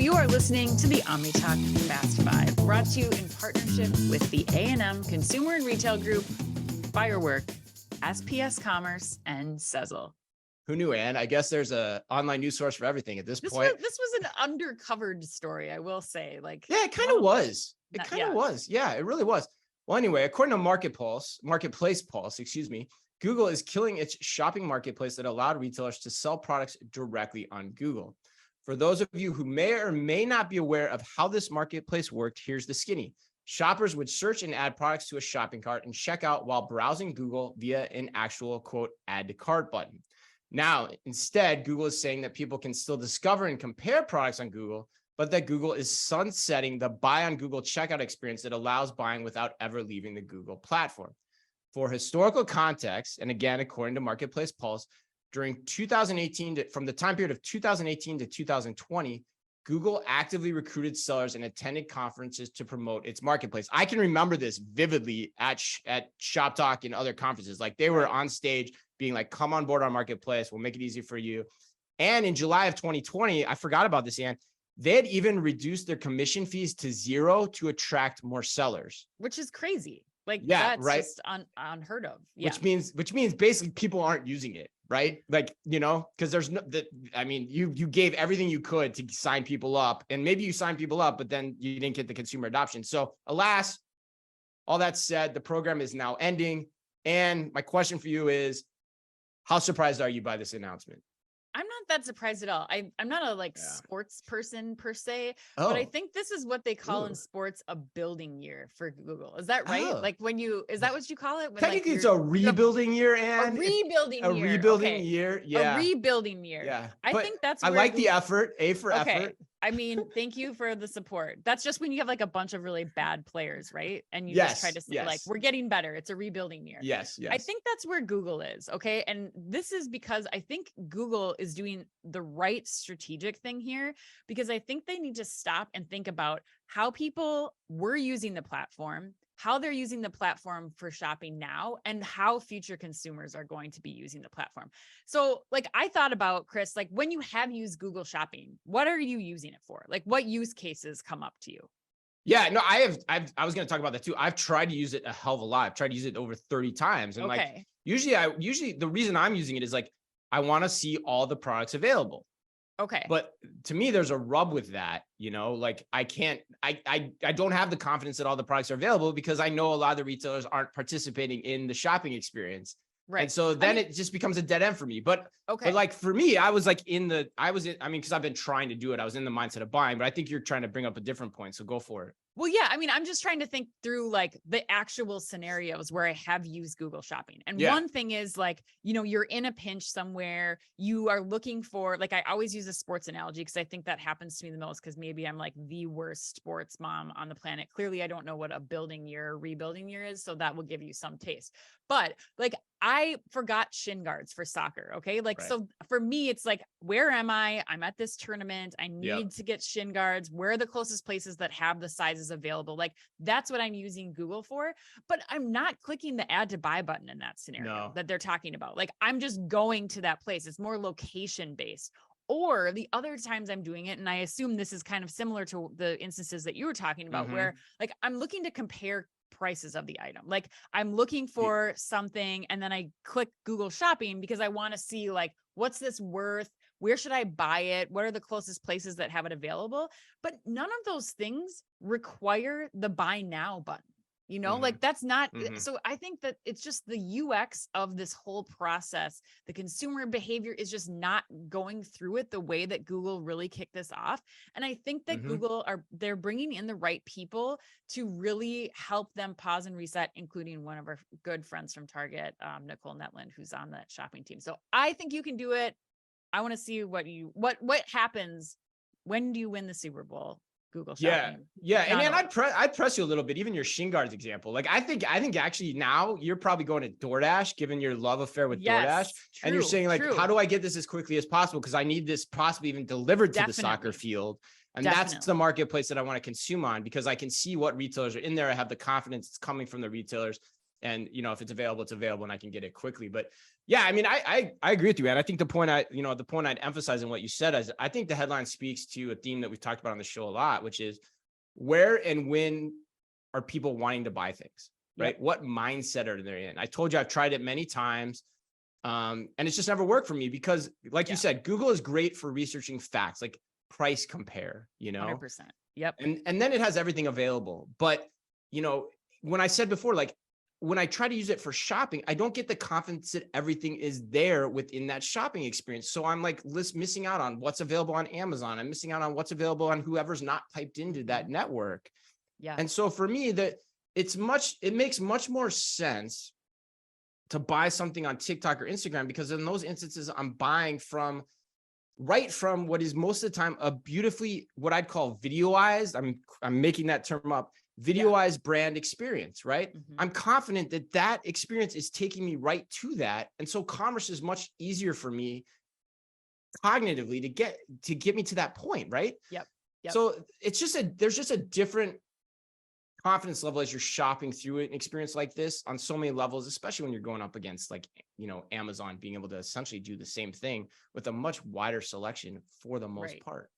You are listening to the OmniTalk Fast Five, brought to you in partnership with the A&M Consumer and Retail Group, Firework, SPS Commerce, and Sezzle. Who knew, Ann? I guess there's a online news source for everything at this point. This was an undercovered story, I will say. Yeah, it kind of was. It kind of was. Yeah, it really was. Well, anyway, according to Marketplace Pulse, Google is killing its shopping marketplace that allowed retailers to sell products directly on Google. For those of you who may or may not be aware of how this marketplace worked, here's the skinny. Shoppers would search and add products to a shopping cart and check out while browsing Google via an actual, quote, add to cart button. Now, instead, Google is saying that people can still discover and compare products on Google, but that Google is sunsetting the buy on Google checkout experience that allows buying without ever leaving the Google platform. For historical context, and again, according to Marketplace Pulse, during 2018, from the time period of 2018 to 2020, Google actively recruited sellers and attended conferences to promote its marketplace. I can remember this vividly at Shop Talk and other conferences. Like they were on stage being like, come on board our marketplace. We'll make it easy for you. And in July of 2020, I forgot about this, Ann, they had even reduced their commission fees to 0 to attract more sellers. Which is crazy. Like, yeah, that's right? just unheard of. Yeah. Which means basically people aren't using it, right? Like, you know, because there's no, you gave everything you could to sign people up, and maybe you signed people up, but then you didn't get the consumer adoption. So alas, all that said, the program is now ending. And my question for you is, how surprised are you by this announcement? I'm not that surprised at all. I'm not a sports person per se, but I think this is what they call in sports a building year for Google. Is that right? Like is that what you call it? When, technically it's a rebuilding year, and a rebuilding year. Yeah. A rebuilding year. Yeah. I think that's I like the effort, A for effort. I mean, thank you for the support. That's just when you have like a bunch of really bad players, right? And you just try to say like, we're getting better. It's a rebuilding year. Yes. I think that's where Google is. Okay. And this is because I think Google is doing the right strategic thing here, because I think they need to stop and think about how people were using the platform, how they're using the platform for shopping now, and how future consumers are going to be using the platform. So like I thought about, Chris, like when you have used Google Shopping, what are you using it for? Like what use cases come up to you? Yeah, no, I was going to talk about that too. I've tried to use it a hell of a lot. I've tried to use it over 30 times. And like usually the reason I'm using it is like, I want to see all the products available. Okay. But to me, there's a rub with that, you know, like I don't have the confidence that all the products are available because I know a lot of the retailers aren't participating in the shopping experience. Right. And so then it just becomes a dead end for me. But like for me, I was because I've been trying to do it. I was in the mindset of buying, but I think you're trying to bring up a different point. So go for it. Well, yeah, I mean, I'm just trying to think through like the actual scenarios where I have used Google Shopping. And one thing is like, you know, you're in a pinch somewhere, you are looking for, like, I always use a sports analogy because I think that happens to me the most because maybe I'm like the worst sports mom on the planet. Clearly, I don't know what a building year or rebuilding year is. So that will give you some taste. But like, I forgot shin guards for soccer. Okay. Like, so for me, it's like, where am I? I'm at this tournament. I need to get shin guards. Where are the closest places that have the sizes available? Like, that's what I'm using Google for, but I'm not clicking the add to buy button in that scenario that they're talking about. Like, I'm just going to that place. It's more location based. Or the other times I'm doing it, and I assume this is kind of similar to the instances that you were talking about, where like I'm looking to compare prices of the item. Like I'm looking for something and then I click Google Shopping because I want to see like, what's this worth? Where should I buy it? What are the closest places that have it available? But none of those things require the buy now button. You know, like that's not, so I think that it's just the UX of this whole process. The consumer behavior is just not going through it the way that Google really kicked this off. And I think that they're bringing in the right people to really help them pause and reset, including one of our good friends from Target, Nicole Netland, who's on that shopping team. So I think you can do it. I want to see what happens. When do you win the Super Bowl? Google Shopping. Yeah. And then I'd press you a little bit, even your shin guards example. Like I think actually now you're probably going to DoorDash, given your love affair with DoorDash. And you're saying like, how do I get this as quickly as possible? Because I need this possibly even delivered to the soccer field. And that's the marketplace that I want to consume on, because I can see what retailers are in there. I have the confidence it's coming from the retailers. And, if it's available, it's available and I can get it quickly. But yeah, I mean, I agree with you, man. I think the point I'd emphasize in what you said is I think the headline speaks to a theme that we've talked about on the show a lot, which is where and when are people wanting to buy things, right? Yep. What mindset are they in? I told you I've tried it many times. And it's just never worked for me because like you said, Google is great for researching facts, like price compare, 100%. Yep. And then it has everything available. But, when I said before, like when I try to use it for shopping, I don't get the confidence that everything is there within that shopping experience. So I'm like missing out on what's available on Amazon. I'm missing out on what's available on whoever's not piped into that network. Yeah. And so for me, it makes much more sense to buy something on TikTok or Instagram, because in those instances, I'm buying right from what is most of the time a beautifully, what I'd call videoized. I'm making that term up, videoized brand experience, right? Mm-hmm. I'm confident that experience is taking me right to that. And so commerce is much easier for me cognitively to get me to that point, right? Yep. So there's just a different confidence level as you're shopping through an experience like this on so many levels, especially when you're going up against like, Amazon being able to essentially do the same thing with a much wider selection for the most part.